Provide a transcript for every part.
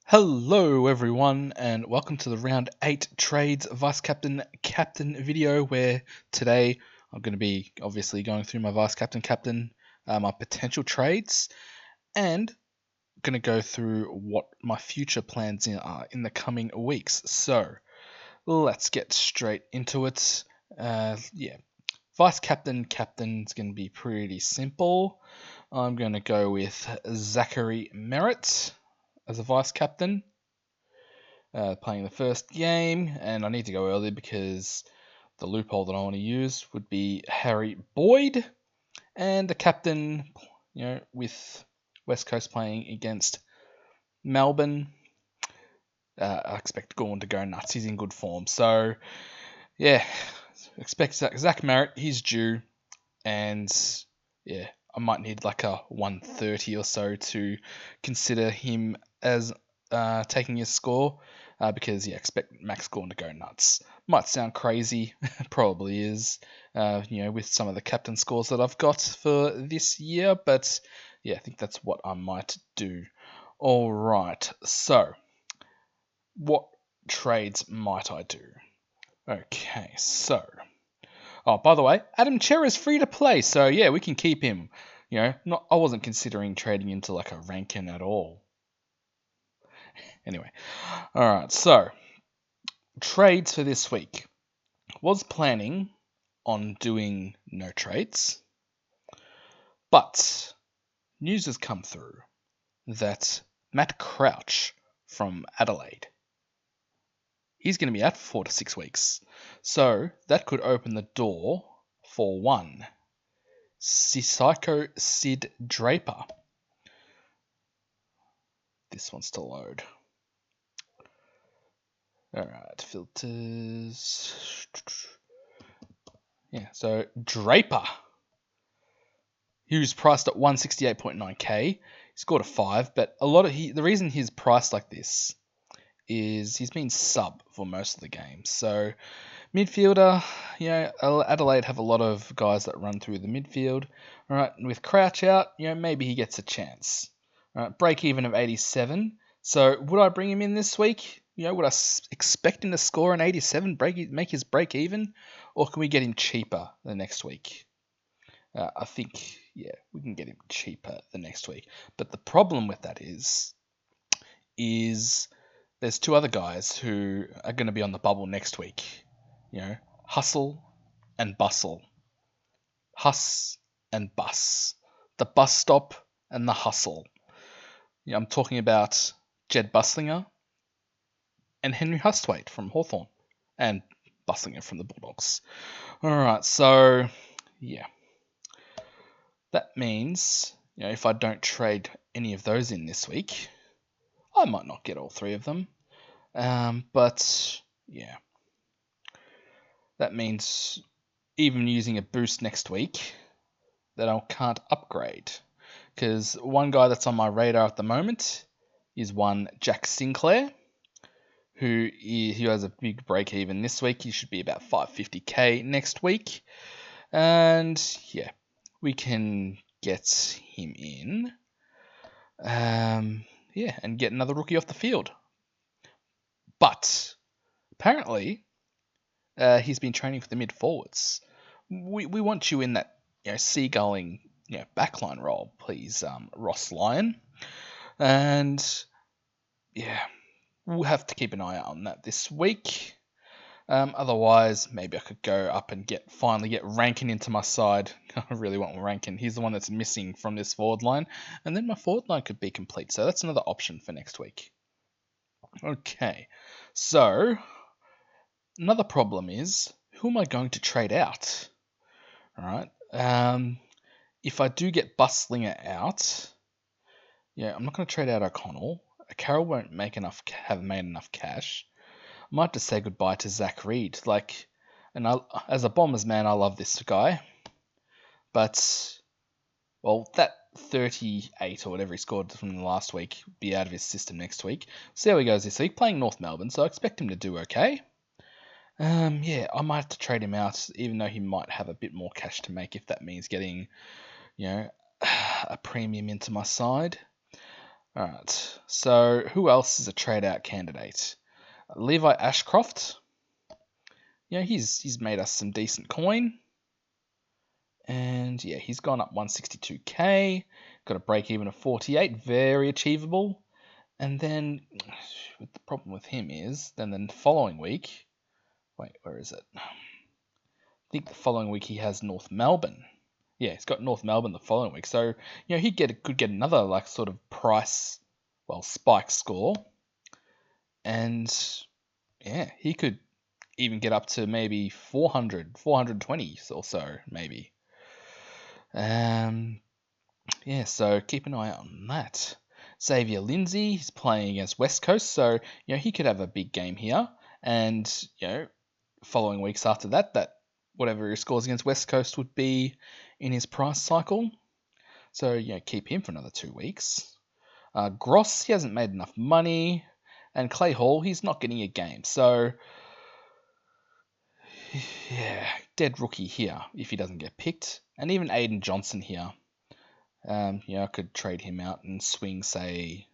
Hello everyone and welcome to the round 8 trades vice captain video where today I'm going to be obviously going through my vice captain my potential trades and going to go through what my future plans are in the coming weeks. So let's get straight into it. Vice captain's going to be pretty simple. I'm going to go with Zachary Merritt as a vice captain. Playing the first game, and I need to go early because the loophole that I want to use would be Harry Boyd, and the captain, with West Coast playing against Melbourne. I expect Gawn to go nuts. He's in good form, so yeah, expect Zach Merritt. He's due, and yeah, I might need like a 130 or so to consider him as taking his score. Because expect Max Gawn to go nuts. Might sound crazy, probably is, with some of the captain scores that I've got for this year, but yeah, I think that's what I might do. All right, so what trades might I do? Okay, so by the way, Adam Cher is free to play, so yeah, we can keep him. I wasn't considering trading into like a Rankin at all. Anyway, all right, so trades for this week. Was planning on doing no trades, but news has come through that Matt Crouch from Adelaide, he's going to be out for 4 to 6 weeks. So that could open the door for one Sisiko Sid Draper. This wants to load. Alright, filters. Yeah, so Draper. He was priced at 168.9k. He scored a 5, but the reason he's priced like this is he's been sub for most of the games. So midfielder, Adelaide have a lot of guys that run through the midfield. All right, with Crouch out, maybe he gets a chance. All right, break even of 87. So would I bring him in this week? Would I expect him to score an 87, make his break even, or can we get him cheaper the next week? I think, we can get him cheaper the next week. But the problem with that is there's two other guys who are going to be on the bubble next week. Hustle and bustle. Huss and bus. The bus stop and the hustle. I'm talking about Jed Buslinger and Henry Hustwaite from Hawthorn and Buslinger from the Bulldogs. Alright, so yeah. That means, if I don't trade any of those in this week, I might not get all three of them. But yeah. That means even using a boost next week, that I can't upgrade. Because one guy that's on my radar at the moment is one Jack Sinclair, who has a big break even this week. He should be about 550k next week. And yeah, we can get him in. And get another rookie off the field. But apparently, he's been training for the mid forwards. We want you in that seagulling backline role, please, Ross Lyon. And yeah, we'll have to keep an eye out on that this week. Otherwise, maybe I could go up and finally get Rankin into my side. I really want Rankin. He's the one that's missing from this forward line. And then my forward line could be complete. So that's another option for next week. Okay, so another problem is, who am I going to trade out? All right. If I do get Buslinger out, I'm not going to trade out O'Connell. Carroll won't have made enough cash. I might just say goodbye to Zach Reed. As a Bombers man, I love this guy. But, that 38 or whatever he scored from the last week will be out of his system next week. See how he goes this week. Playing North Melbourne, so I expect him to do okay. I might have to trade him out, even though he might have a bit more cash to make if that means getting, a premium into my side. All right. So who else is a trade out candidate? Levi Ashcroft. Yeah, he's made us some decent coin. And yeah, he's gone up 162k. Got a break even of 48, very achievable. And then the problem with him is then the following week. Wait, where is it? I think the following week he has North Melbourne. Yeah, he's got North Melbourne the following week. So, he could get another like sort of price, spike score. And yeah, he could even get up to maybe 400, 420 or so, maybe. Yeah, so keep an eye out on that. Xavier Lindsay, he's playing against West Coast, so he could have a big game here. And following weeks after that whatever he scores against West Coast would be in his price cycle. So keep him for another 2 weeks. Gross, he hasn't made enough money, and Clay Hall, he's not getting a game. So yeah, dead rookie here if he doesn't get picked, and even Aiden Johnson here. I could trade him out and swing, say,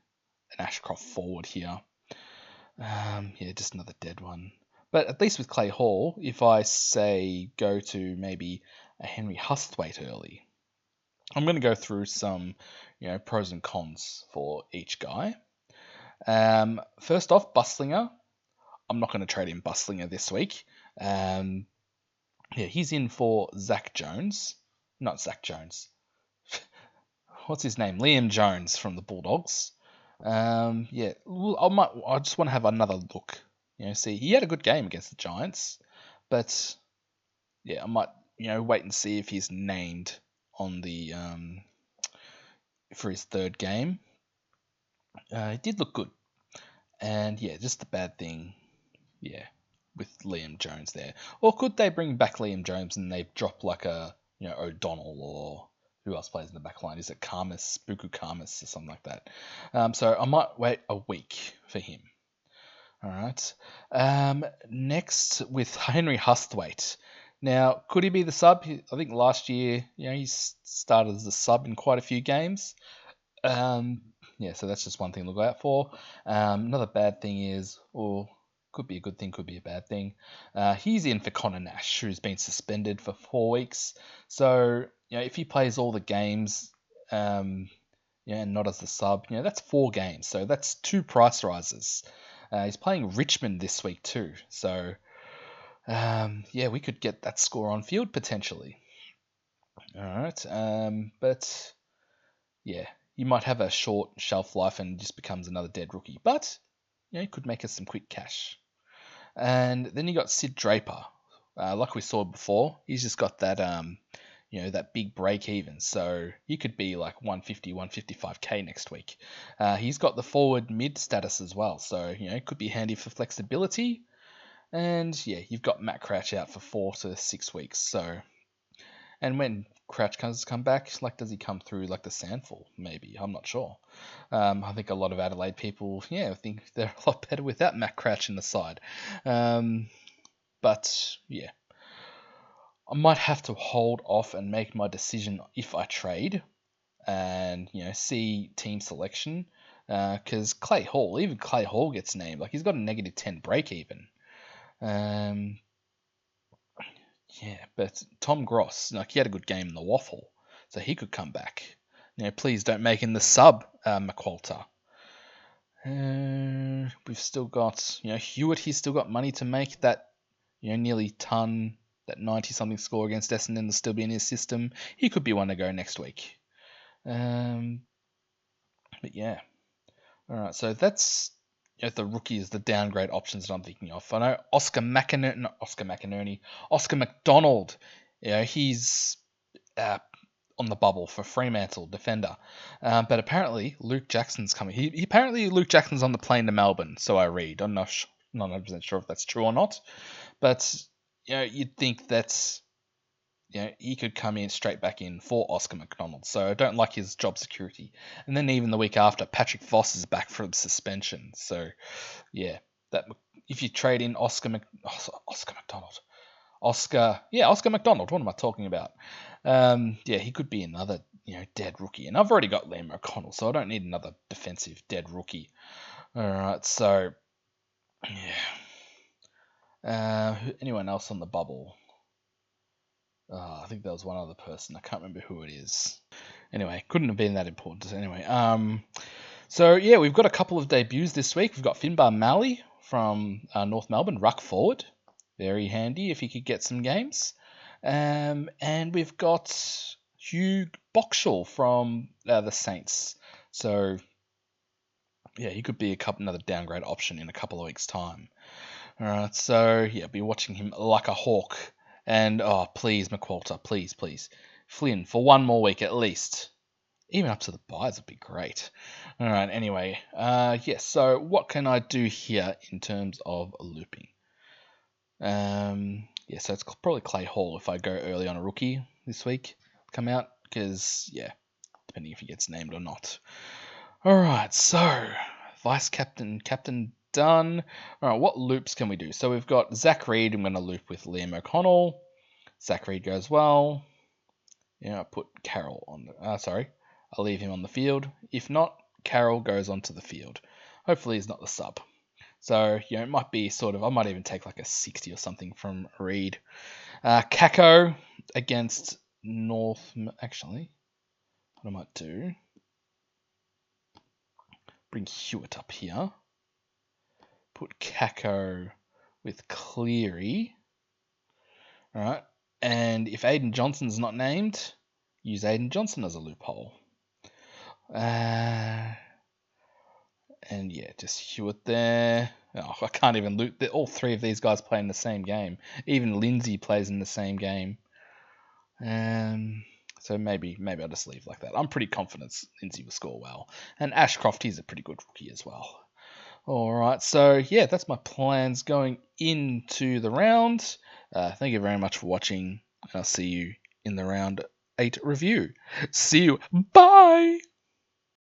an Ashcroft forward here. Just another dead one. But at least with Clay Hall, if I say go to maybe a Henry Hustwaite early, I'm going to go through some, pros and cons for each guy. First off, Buslinger. I'm not going to trade in Buslinger this week. He's in for Zach Jones. Not Zach Jones. What's his name? Liam Jones from the Bulldogs. I just want to have another look. See, he had a good game against the Giants, but I might wait and see if he's named on the for his third game. He did look good, and just the bad thing, with Liam Jones there. Or could they bring back Liam Jones and they drop like a O'Donnell, or who else plays in the back line? Is it Buku Karmas or something like that? So I might wait a week for him. All right. Next with Henry Hustwaite. Now, could he be the sub? I think last year, he started as a sub in quite a few games. So that's just one thing to look out for. Another bad thing is, or could be a good thing, could be a bad thing. He's in for Connor Nash, who's been suspended for 4 weeks. So, if he plays all the games, and not as the sub, that's 4 games. So that's 2 price rises. He's playing Richmond this week too. So, we could get that score on field potentially. All right. But he might have a short shelf life and just becomes another dead rookie. But, he could make us some quick cash. And then you got Sid Draper. Like we saw before, he's just got that, that big break even. So he could be like 150, 155k next week. He's got the forward mid status as well. So, it could be handy for flexibility. And you've got Matt Crouch out for 4 to 6 weeks. So, and when Crouch come back, does he come through like the Sandful? Maybe, I'm not sure. I think a lot of Adelaide people, think they're a lot better without Matt Crouch in the side. But I might have to hold off and make my decision if I trade, and see team selection. Because Clay Hall gets named. Like, he's got a negative 10 break even. But Tom Gross, he had a good game in the Waffle, so he could come back. Please don't make him the sub, McQualter. We've still got, Hewitt. He's still got money to make that, nearly ton, that 90-something score against Essendon will still be in his system. He could be one to go next week. But all right. So that's the rookies, the downgrade options that I'm thinking of. I know Oscar McDonald. He's on the bubble for Fremantle defender. But apparently Luke Jackson's coming. Apparently Luke Jackson's on the plane to Melbourne. So I read. I'm not 100% sure if that's true or not. But you'd think that's he could come in straight back in for Oscar McDonald. So I don't like his job security. And then even the week after, Patrick Voss is back from suspension. So that if you trade in Oscar McDonald. What am I talking about? He could be another dead rookie. And I've already got Liam O'Connell, so I don't need another defensive dead rookie. All right, so yeah. Anyone else on the bubble? I think there was one other person. I can't remember who it is. Anyway, couldn't have been that important. Anyway, so yeah, we've got a couple of debuts this week. We've got Finbar Malley from North Melbourne, ruck forward. Very handy if he could get some games. And we've got Hugh Boxall from the Saints. So yeah, he could be another downgrade option in a couple of weeks' time. All right, so yeah, be watching him like a hawk. And please, McWalter, please, Flynn for one more week at least. Even up to the buys would be great. All right, anyway, yes. So what can I do here in terms of looping? Yeah, so it's probably Clay Hall if I go early on a rookie this week. Come out because depending if he gets named or not. All right, so vice captain, captain done. All right, what loops can we do? So we've got Zach Reed. I'm going to loop with Liam O'Connell. Zach Reed goes well. I put Carroll on the. I'll leave him on the field. If not, Carroll goes onto the field. Hopefully, he's not the sub. So it might be I might even take like a 60 or something from Reed. Kako against North. Actually, what I might do. Bring Hewitt up here. Put Kako with Cleary. Alright. And if Aiden Johnson's not named, use Aiden Johnson as a loophole. And yeah, just Hewitt there. I can't even loop. All three of these guys play in the same game. Even Lindsay plays in the same game. So maybe I'll just leave like that. I'm pretty confident Lindsay will score well. And Ashcroft, he's a pretty good rookie as well. All right, so yeah, that's my plans going into the round. Thank you very much for watching, and I'll see you in the round 8 review. See you. Bye!